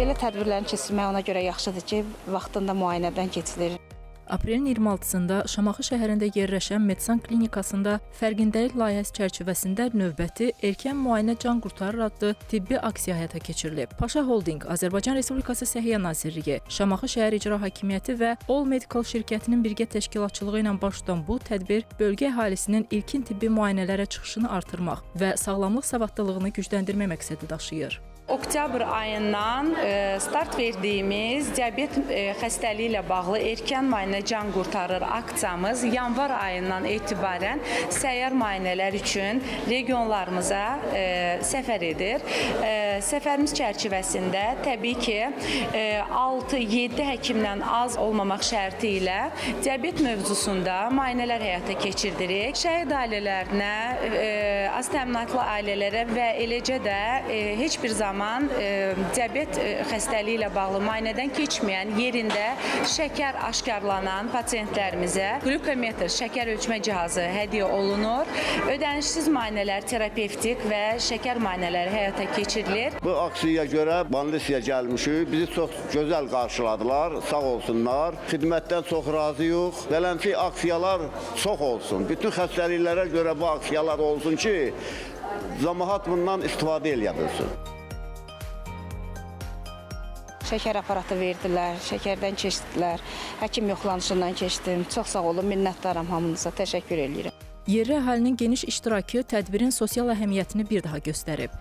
Belə tədbirlərin keçirmək ona görə yaxşıdır ki, vaxtında müayinədən keçilir. Aprelin 26-sında Şamaxı şəhərində yerləşən Medsan klinikasında fərqindəlik layihəsi çərçivəsində növbəti erkən müayinə can qurtarır adlı tibbi aksiya həyata keçirilib. Paşa Holding, Azərbaycan Respublikası Səhiyyə Nazirliyi, Şamaxı şəhər icra hakimiyyəti və All Medical şirkətinin birgə təşkilatçılığı ilə baş tutan bu tədbir bölgə əhalisinin ilkin tibbi müayinələrə çıxışını artırmaq və sağlamlıq savadlılığını gücləndirmək məqsədi daşıyır. Oktyabr ayından start verdiyimiz diabet xəstəliyi ilə bağlı erkən müayinə can qurtarır aksiyamız yanvar ayından etibarən səyyar müayinələr üçün regionlarımıza səfər edir. Səfərimiz çərçivəsində təbii ki 6-7 həkimdən az olmamaq şərti ilə diabet mövzusunda müayinələr həyata keçirdirik. Şəhid ailələrinə, az təminatlı ailələrə və eləcə də heç bir zaman diabet xəstəliyi ilə bağlı müayinədən keçməyən yerində şəkər aşkarlanan pasiyentlərimizə qlükometr şəkər ölçmə cihazı hədiyyə olunur. Ödənişsiz müayinələr, terapevtik və şəkər müayinələri həyata keçirilir. Bu aksiyaya görə Bandisiyaya gəlmişik. Bizi çox gözəl qarşıladılar. Sağ olsunlar. Xidmətdən çox razıyıq. Beləncə aksiyalar çox olsun. Bütün xəstəliklərə görə bu aksiyalar olsun ki, cəmaət bundan istifadə eləyə bilsin. Şəkər aparatı verdilər, şəkərdən keçdilər, həkim yoxlanışından keçdim. Çox sağ olun, minnətdaram hamınıza, təşəkkür edirəm. Yerli əhalinin geniş iştirakı tədbirin sosial əhəmiyyətini bir daha göstərib.